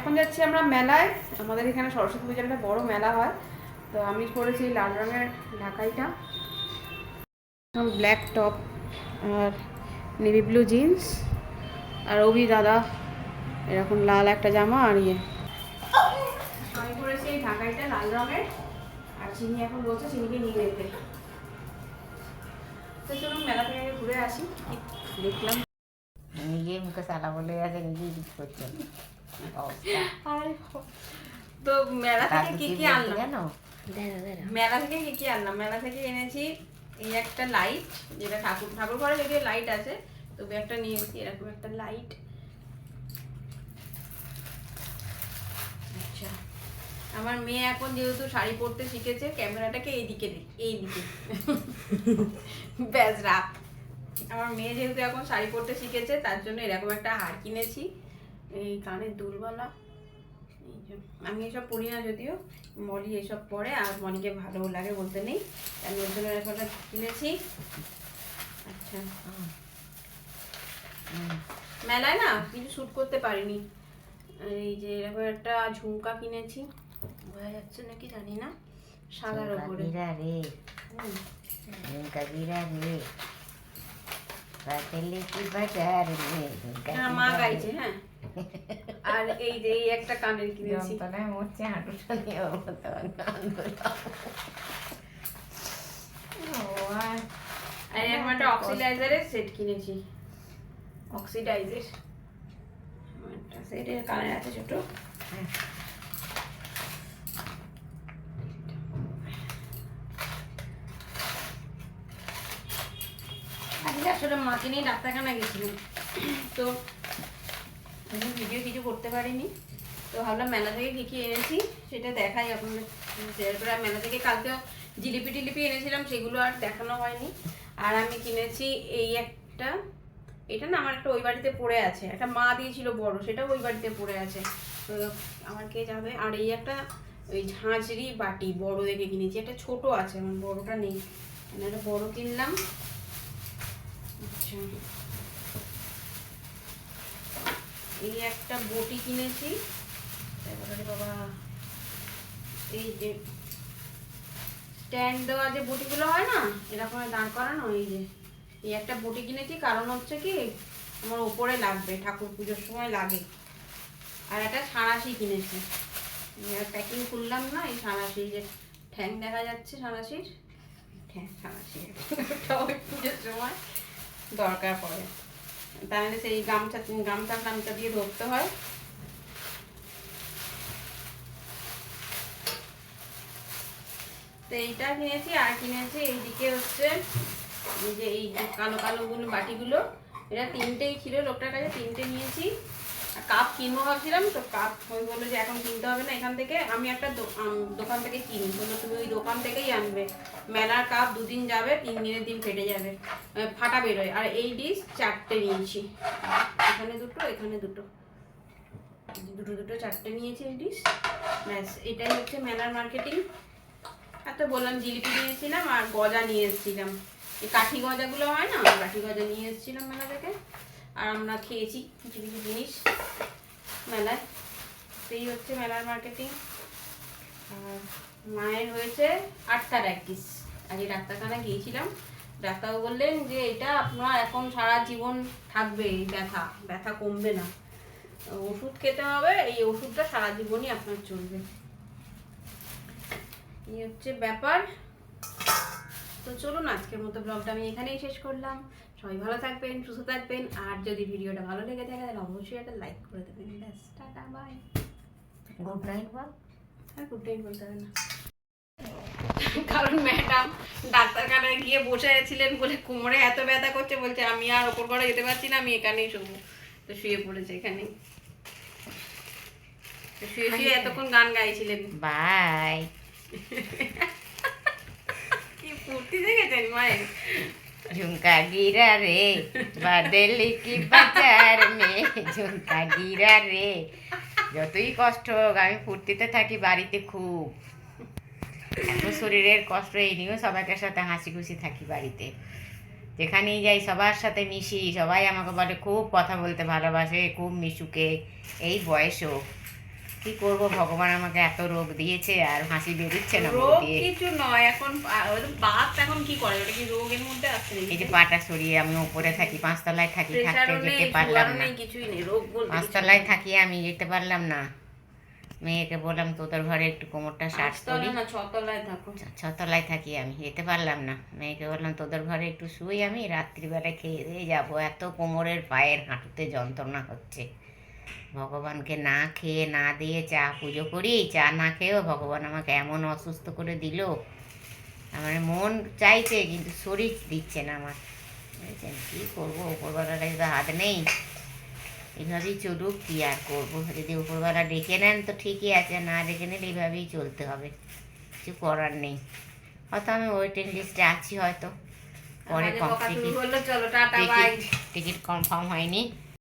এখন যাচ্ছি আমরা মেলায়। আমাদের এখানে সরস্বতী পূজার একটা বড় মেলা হয়, তো আমি পরেছি লাল রঙের ঢাকাইটা, ব্ল্যাক টপ আর নেভি ব্লু জিন্স, আর অভি দাদা এরকম লাল একটা জামা আর ইয়ে। আমি পরেছি এই ঢাকাইটা লাল রঙের, আর চিনি এখন বলছে চিনিকে নিয়ে যেতে। তো চলুন মেলা থেকে ঘুরে আসি। দেখলাম নিজেই মুখে সালা বলে আছে, নিজেই কিছু করছে তো মেলা থেকে কি কি আনলাম জানো? মেলা থেকে কি কি আনলাম, মেলা থেকে এনেছি এই একটা লাইট, যেটা ঠাকুর ঘরে যদিও লাইট আছে, তবে একটা নিয়েছি এরকম একটা লাইট। আচ্ছা, আমার মেয়ে এখন যেহেতু শাড়ি পরতে শিখেছে, ক্যামেরাটাকে এইদিকে ব্যাস রাখ। আমার মেয়ে যেহেতু এখন শাড়ি পরতে শিখেছে, তার জন্য এরকম একটা হার কিনেছি, এই কানের দুলওয়ালা। আমি এসব পরি না, যদিও মলি এসব পরে, আর মলিকে ভালো লাগে বলতে নেই, আমি ওর জন্য এরকম একটা কিনেছি। আচ্ছা, মেলায় না কিছু শ্যুট করতে পারিনি, এই যে এরকম একটা ঝুমকা কিনেছি, বোঝা যাচ্ছে নাকি জানি না, সাদার উপরে। মা গাইছে, হ্যাঁ। আর এই যে এই একটা কানের কিনেছি, মরছে হাঁটুটা নিয়ে আর এরকম একটা অক্সিডাইজারের সেট কিনেছি, অক্সিডাইজার একটা সেটের কানের আছে ছোট। আজকে আসলে মাকে নিয়ে ডাক্তারখানা গেছিলাম, তো ভিডিও কিছু করতে পারিনি, তো ভাবলাম মেলা থেকে কী কী এনেছি সেটা দেখাই আপনাদের শেয়ার করে। মেলা থেকে কালকেও জিলিপি টিলিপি এনেছিলাম, সেগুলো আর দেখানো হয়নি। আর আমি কিনেছি এই একটা, এটা না আমার একটা ওই বাড়িতে পড়ে আছে, একটা মা দিয়েছিল বড়, সেটাও ওই বাড়িতে পড়ে আছে, তো আমার কে যাবে। আর এই একটা ওই ঝাঁঝরি বাটি বড় দেখে কিনেছি, একটা ছোট আছে, আমার বড়টা নেই, একটা বড় কিনলাম। আচ্ছা, এই একটা বটি কিনেছি, বাবা এই যে স্ট্যান্ড দেওয়া যে বটিগুলো হয় না, এরকম দাঁড় করানো, এই যে এই একটা বটি কিনেছি, কারণ হচ্ছে কি আমার ওপরে লাগবে, ঠাকুর পুজোর সময় লাগে। আর একটা সাঁড়াশি কিনেছি, প্যাকিং খুললাম না, এই সাঁড়াশি যে ঠ্যাং দেখা যাচ্ছে, সাঁড়াশির ঠ্যাং, সাঁড়াশি পুজোর সময় দরকার পড়ে, তাহলে সেই গামছা টামছা দিয়ে ধরতে হয়। তো এইটা কিনেছি, আর কিনেছি এইদিকে হচ্ছে এই যে এই কালো কালো বাটিগুলো, এটা তিনটেই ছিল লোকটার কাছে, তিনটে নিয়েছি। আর কাপ কিনবো ভাবছিলাম, তো কাপ ওই বললো যে এখন কিনতে হবে না এখান থেকে, আমি একটা দোকান থেকে কিনি, বললো তুমি ওই দোকান থেকেই আনবে, মেলার কাপ 2 দিন যাবে, 3 দিনের দিন ফেটে যাবে, ফাটা বেরোয়। আর এই ডিশ 4টে নিয়েছি, এখানে দুটো, এখানে দুটো, দুটো 4টে নিয়েছি এই ডিশ। ব্যাস, এটাই হচ্ছে মেলার মার্কেটিং। আর তো বললাম জিলিপি নিয়েছিলাম, আর গজা নিয়ে এসেছিলাম, এই কাঠি গজাগুলো হয় না, কাঠি গজা নিয়ে এসেছিলাম মেলা থেকে, আর আমরা খেয়েছি কিছু কিছু জিনিস মেলায়। সেই হচ্ছে মেলার মার্কেটিং। আর মায়ের হয়েছে আর্থারাইটিস, আজকে ডাক্তারখানায় গিয়েছিলাম, ডাক্তারবাবু বললেন যে এটা আপনার এখন সারা জীবন থাকবে, এই ব্যথা কমবে না, ওষুধ খেতে হবে, এই ওষুধটা সারা জীবনই আপনার চলবে, এই হচ্ছে ব্যাপার। তো চলুন আজকের মতো ব্লগটা আমি এখানেই শেষ করলাম। সবাই ভালো থাকবেন, সুস্থ থাকবেন, আর যদি ভিডিওটা ভালো লেগে থাকে তাহলে অবশ্যই একটা লাইক করে দেবেন। ব্যাস, টাটা, বাই, গুড নাইট বল। আর গুড নাইট বলতে হবে না, কারণ ম্যাডাম ডাক্তারখানায় গিয়ে বসে ছিলেন বলে কোমরে এত ব্যথা করছে, বলছে আমি আর ওপর ঘরে যেতে পারছি না, আমি এখানেই শোবো, তো শুয়ে পড়েছে এখানেই, শুয়ে শুয়ে এতক্ষণ গান গাইছিলেন। বাই। কি ফুর্তি দেখেছেন মায়ের। झुमका गिरा रे बादल की बाजार में झुমকা गिरा রে, যতই কষ্ট হোক আমি ফুর্তিতে থাকি বাড়িতে, খুব এত শরীরের কষ্ট এই নিয়েও সবাইকে সাথে হাসি খুশি থাকি বাড়িতে, যেখানেই যাই সবার সাথে মিশি, সবাই আমাকে বলে খুব কথা বলতে ভালোবাসে, খুব মিশুকে, এই বয়সও কি করব, ভগবান আমাকে এত রোগ দিয়েছে আর হাসি বেরোচ্ছে না মুখ রোগ দিয়ে। কিছু নয় এখন, বাত এখন কি করে, ওটা কি রোগের মধ্যে আসছে নাকি? এই যে পাটা সরিয়ে আমি উপরে থাকি, 5 তলায় থাকি, থাকতে প্রেশারও নেই, যেতে পারলাম সুগারও না। নেই, কিছুই নেই, রোগ বলতে 5 কিছু তলায় নেই। থাকি আমি, যেতে পারলাম না। মেয়েকে বললাম তোদের ঘরে একটু কোমরটা শার্ট করি। 5 তলায় না 6 তলায় থাকো। 6 তলায় থাকি আমি, যেতে পারলাম না। মেয়েকে বললাম তোদের ঘরে একটু শুই, আমি রাত্রিবেলায় খেয়ে দিয়ে যাবো। এত কোমরের পায়ের হাঁটুতে যন্ত্রণা হচ্ছে। ভগবানকে না খেয়ে না দিয়ে চা পুজো করি, চা না খেয়েও ভগবান আমাকে এমন অসুস্থ করে দিল। আমার মন চাইছে কিন্তু শরীর দিচ্ছে না আমার। বুঝেছেন, কী করবো, উপরবেলার তো হাত নেই। এইভাবেই চলুক, কী আর করবো। যদি উপরবেলা ডেকে নেন তো ঠিকই আছে, না ডেকে নিলে এইভাবেই চলতে হবে, কিছু করার নেই। হয়তো আমি ওয়েটিং লিস্টে আছি, হয়তো পরে আমাদের বকা শুরু টিকিট করলো, চলো টাটা বাই। টিকিট কনফার্ম হয়নি।